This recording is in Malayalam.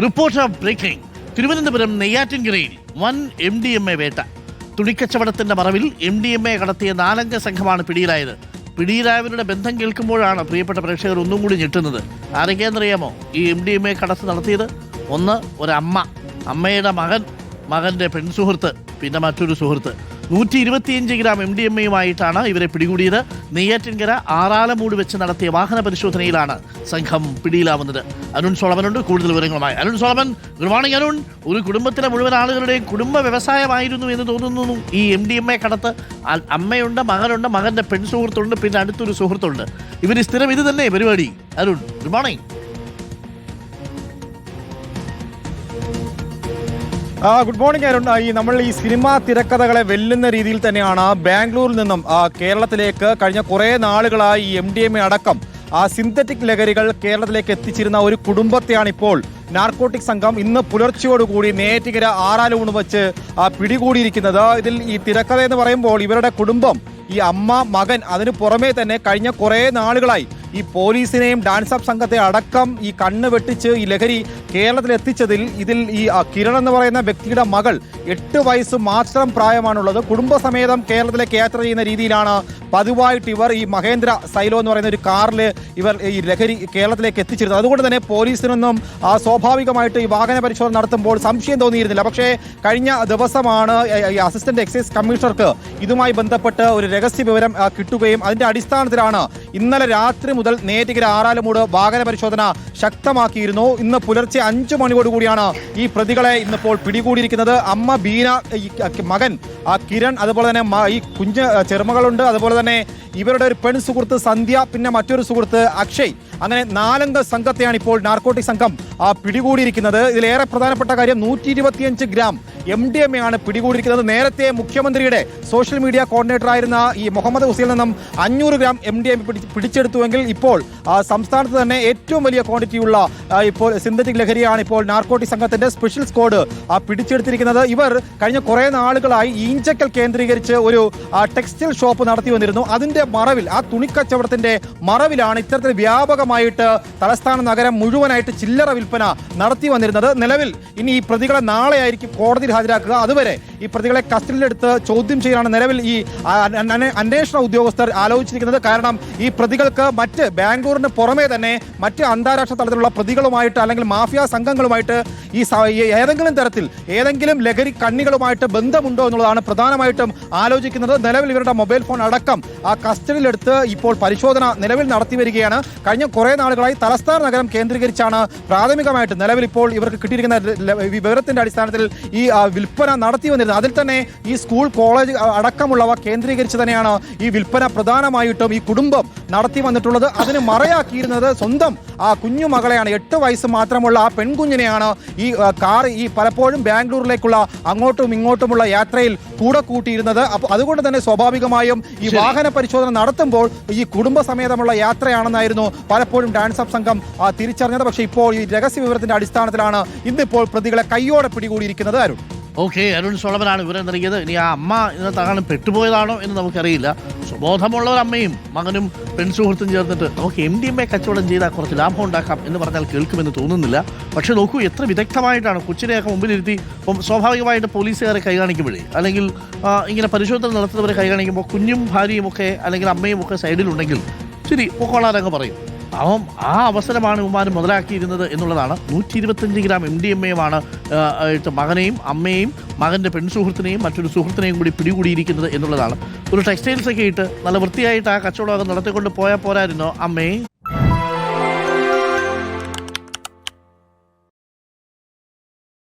Reporter breaking. തിരുവനന്തപുരം നെയ്യാറ്റിൻകരയിൽ വൻ MDMA വേട്ട. തുണിക്കച്ചവടത്തിന്റെ മറവിൽ MDMA കടത്തിയ 4 അംഗ സംഘമാണ് പിടിയിലായത്. പിടിയിലായവരുടെ ബന്ധം കേൾക്കുമ്പോഴാണ് പ്രിയപ്പെട്ട പ്രേക്ഷകർ ഒന്നും കൂടി ഞെട്ടുന്നത്. ആരൊക്കെയെന്നറിയാമോ ഈ MDMA കടത്ത് നടത്തിയത്? ഒന്ന്, ഒരമ്മ, അമ്മയുടെ മകൻ, മകൻ്റെ പെൺസുഹൃത്ത്, പിന്നെ മറ്റൊരു സുഹൃത്ത്. 125 ഗ്രാം MDMAയുമായിട്ടാണ് ഇവരെ പിടികൂടിയത്. നെയ്യാറ്റിൻകര ആറാലമൂട് വെച്ച് നടത്തിയ വാഹന പരിശോധനയിലാണ് സംഘം പിടിയിലാവുന്നത്. അരുൺ സോളമനുണ്ട് കൂടുതൽ വിവരങ്ങളുമായി. Arun Solomon, good morning Arun. ഒരു കുടുംബത്തിലെ മുഴുവൻ ആളുകളുടെയും കുടുംബ വ്യവസായമായിരുന്നു എന്ന് തോന്നുന്നു ഈ MDMA കടത്ത്. അമ്മയുണ്ട്, മകനുണ്ട്, മകൻ്റെ പെൺസുഹൃത്തുണ്ട്, പിന്നെ അടുത്തൊരു സുഹൃത്തുണ്ട്. ഇവർ സ്ഥിരം ഇത് തന്നെ പരിപാടി. Arun, good morning. Good morning Arun. നമ്മൾ ഈ സിനിമാ തിരക്കഥകളെ വെല്ലുന്ന രീതിയിൽ തന്നെയാണ് ബാംഗ്ലൂരിൽ നിന്നും കേരളത്തിലേക്ക് കഴിഞ്ഞ കുറേ നാളുകളായി ഈ MDMA അടക്കം സിന്തറ്റിക് ലഹരികൾ കേരളത്തിലേക്ക് എത്തിച്ചിരുന്ന ഒരു കുടുംബത്തെയാണ് ഇപ്പോൾ നാർക്കോട്ടിക് സംഘം ഇന്ന് പുലർച്ചയോടുകൂടി നെയ്യാറ്റിൻകര ആറാലൂണ് വെച്ച് പിടികൂടിയിരിക്കുന്നത്. ഇതിൽ ഈ തിരക്കഥ എന്ന് പറയുമ്പോൾ ഇവരുടെ കുടുംബം, ഈ അമ്മ, മകൻ, അതിനു പുറമേ തന്നെ കഴിഞ്ഞ കുറേ നാളുകളായി ഈ പോലീസിനെയും ഡാൻസ് അപ്പ് സംഘത്തെ അടക്കം ഈ കണ്ണ് വെട്ടിച്ച് ഈ ലഹരി കേരളത്തിൽ എത്തിച്ചതിൽ ഈ കിരൺ എന്ന് പറയുന്ന വ്യക്തിയുടെ മകൾ 8 വയസ്സ് മാത്രം പ്രായമാണുള്ളത്. കുടുംബസമേതം കേരളത്തിലേക്ക് യാത്ര ചെയ്യുന്ന രീതിയിലാണ് പതിവായിട്ട് ഇവർ ഈ മഹേന്ദ്ര സൈലോ എന്ന് പറയുന്ന ഒരു കാറിൽ ഇവർ ഈ ലഹരി കേരളത്തിലേക്ക് എത്തിച്ചിരുന്നത്. അതുകൊണ്ട് തന്നെ പോലീസിനൊന്നും സ്വാഭാവികമായിട്ട് ഈ വാഹന പരിശോധന നടത്തുമ്പോൾ സംശയം തോന്നിയിരുന്നില്ല. പക്ഷേ കഴിഞ്ഞ ദിവസമാണ് ഈ അസിസ്റ്റന്റ് എക്സൈസ് കമ്മീഷണർക്ക് ഇതുമായി ബന്ധപ്പെട്ട് ഒരു രഹസ്യ വിവരം കിട്ടുകയും അതിന്റെ അടിസ്ഥാനത്തിലാണ് ഇന്നലെ രാത്രി മുതൽ നെയ്യാറ്റിൻകര ആറാലമൂട് വാഹന പരിശോധന ശക്തമാക്കിയിരുന്നു. ഇന്ന് പുലർച്ചെ 5 മണിയോടുകൂടിയാണ് ഈ പ്രതികളെ ഇന്നിപ്പോൾ പിടികൂടിയിരിക്കുന്നത്. അമ്മ ബീന, മകൻ കിരൺ, അതുപോലെ തന്നെ ഈ കുഞ്ഞ് ചെറുമകളുണ്ട്, അതുപോലെ തന്നെ ഇവരുടെ ഒരു പെൺ സുഹൃത്ത് സന്ധ്യ, പിന്നെ മറ്റൊരു സുഹൃത്ത് അക്ഷയ്. അങ്ങനെ 4 അംഗ സംഘത്തെയാണ് ഇപ്പോൾ നാർക്കോട്ടിക് സംഘം പിടികൂടിയിരിക്കുന്നത്. ഇതിലേറെ പ്രധാനപ്പെട്ട കാര്യം 125 ഗ്രാം MDMA ആണ് പിടികൂടിയിരിക്കുന്നത്. നേരത്തെ മുഖ്യമന്ത്രിയുടെ സോഷ്യൽ മീഡിയ കോർഡിനേറ്റർ ആയിരുന്ന ഈ മുഹമ്മദ് ഹുസൈനിൽ നിന്നും 500 ഗ്രാം MDMA പിടിച്ചെടുത്തുവെങ്കിൽ ഇപ്പോൾ സംസ്ഥാനത്ത് തന്നെ ഏറ്റവും വലിയ ക്വാണ്ടിറ്റിയുള്ള ഇപ്പോൾ സിന്തറ്റിക് ലഹരിയാണ് ഇപ്പോൾ നാർക്കോട്ടിക് സംഘത്തിന്റെ സ്പെഷ്യൽ സ്ക്വാഡ് പിടിച്ചെടുത്തിരിക്കുന്നത്. ഇവർ കഴിഞ്ഞ കുറേ നാളുകളായി ഈഞ്ചക്കൽ കേന്ദ്രീകരിച്ച് ഒരു ടെക്സ്റ്റൈൽ ഷോപ്പ് നടത്തി വന്നിരുന്നു. അതിന്റെ മറവിൽ, ആ തുണിക്കച്ചവടത്തിന്റെ മറവിലാണ് ഇത്തരത്തിൽ വ്യാപകമായിട്ട് തലസ്ഥാന നഗരം മുഴുവനായിട്ട് ചില്ലറ വിൽപ്പന നടത്തി വന്നിരുന്നത്. നിലവിൽ ഇനി ഈ പ്രതികളെ നാളെയായിരിക്കും കോടതിയിൽ ഹാജരാക്കുക. അതുവരെ ഈ പ്രതികളെ കസ്റ്റഡിയിലെടുത്ത് ചോദ്യം ചെയ്യാനാണ് നിലവിൽ ഈ അന്വേഷണ ഉദ്യോഗസ്ഥർ ആലോചിച്ചിരിക്കുന്നത്. കാരണം ഈ പ്രതികൾക്ക് മറ്റ് ബാംഗ്ലൂരിന് പുറമേ തന്നെ മറ്റ് അന്താരാഷ്ട്ര തലത്തിലുള്ള പ്രതികളുമായിട്ട് അല്ലെങ്കിൽ മാഫിയ സംഘങ്ങളുമായിട്ട് ഈ ഏതെങ്കിലും തരത്തിൽ ഏതെങ്കിലും ലഹരി കണ്ണികളുമായിട്ട് ബന്ധമുണ്ടോ എന്നുള്ളതാണ് പ്രധാനമായിട്ടും ആലോചിക്കുന്നത്. നിലവിൽ ഇവരുടെ മൊബൈൽ ഫോൺ അടക്കം കസ്റ്റഡിയിലെടുത്ത് ഇപ്പോൾ പരിശോധന നിലവിൽ നടത്തി വരികയാണ്. കഴിഞ്ഞ കുറേ നാളുകളായി തലസ്ഥാന നഗരം കേന്ദ്രീകരിച്ചാണ് പ്രാഥമികമായിട്ട് നിലവിൽ ഇപ്പോൾ ഇവർക്ക് കിട്ടിയിരിക്കുന്ന വിവരത്തിന്റെ അടിസ്ഥാനത്തിൽ ഈ വിൽപ്പന നടത്തി വന്നിരുന്നത്. അതിൽ തന്നെ ഈ സ്കൂൾ, കോളേജ് അടക്കമുള്ളവ കേന്ദ്രീകരിച്ച് തന്നെയാണ് ഈ വിൽപ്പന പ്രധാനമായിട്ടും ഈ കുടുംബം നടത്തി വന്നിട്ടുള്ളത്. അതിന് മറയാക്കിയിരുന്നത് സ്വന്തം ആ കുഞ്ഞു മകളെയാണ്. 8 വയസ്സ് മാത്രമുള്ള ആ പെൺകുഞ്ഞിനെയാണ് ഈ കാർ ഈ പലപ്പോഴും ബാംഗ്ലൂരിലേക്കുള്ള അങ്ങോട്ടും ഇങ്ങോട്ടുമുള്ള യാത്രയിൽ കൂടെ കൂട്ടിയിരുന്നത്. അപ്പോൾ അതുകൊണ്ട് തന്നെ സ്വാഭാവികമായും ഈ വാഹന പരിശോധന നടത്തുമ്പോൾ ഈ കുടുംബസമേതമുള്ള യാത്രയാണെന്നായിരുന്നു പലപ്പോഴും ഡാൻസ് അപ്പ് സംഘം തിരിച്ചറിഞ്ഞത്. പക്ഷേ ഇപ്പോൾ ഈ രഹസ്യ വിവരത്തിന്റെ അടിസ്ഥാനത്തിലാണ് ഇന്നിപ്പോൾ പ്രതികളെ കയ്യോടെ പിടികൂടിയിരിക്കുന്നത്. അരുൺ. ഓക്കെ, അരുൺ സോളമനാണ് വിവരം നൽകിയത്. ഇനി ആ അമ്മ ഇന്നത്തെ പെട്ടുപോയതാണോ എന്ന് നമുക്കറിയില്ല. സ്വബോധമുള്ള ഒരു അമ്മയും മകനും പെൺസുഹൃത്തും ചേർന്നിട്ട് നമുക്ക് MDMA കച്ചവടം ചെയ്താൽ കുറച്ച് ലാഭം ഉണ്ടാക്കാം എന്ന് പറഞ്ഞാൽ കേൾക്കുമെന്ന് തോന്നുന്നില്ല. പക്ഷെ നോക്കൂ, എത്ര വിദഗ്ധമായിട്ടാണ് കൊച്ചിനെയൊക്കെ മുമ്പിലിരുത്തി. ഇപ്പം സ്വാഭാവികമായിട്ട് പോലീസുകാരെ കൈകാണിക്കുമ്പോഴേ, അല്ലെങ്കിൽ ഇങ്ങനെ പരിശോധന നടത്തുന്നവരെ കൈകാണിക്കുമ്പോൾ കുഞ്ഞും ഭാര്യയും ഒക്കെ അല്ലെങ്കിൽ അമ്മയും ഒക്കെ സൈഡിലുണ്ടെങ്കിൽ ശരി പൊക്കോളാനങ്ങ് പറയും. ആ അവസരമാണ് ഉമ്മാൻ മുതലാക്കിയിരുന്നത് എന്നുള്ളതാണ്. 125 ഗ്രാം MDMA-യുമാണ് മകനെയും അമ്മയെയും മകൻ്റെ പെൺസുഹൃത്തിനെയും മറ്റൊരു സുഹൃത്തിനെയും കൂടി പിടികൂടിയിരിക്കുന്നത് എന്നുള്ളതാണ്. ഒരു ടെക്സ്റ്റൈൽസൊക്കെ ഇട്ട് നല്ല വൃത്തിയായിട്ട് ആ കച്ചവടമൊക്കെ നടത്തിക്കൊണ്ട് പോയാൽ പോരായിരുന്നോ അമ്മയെ?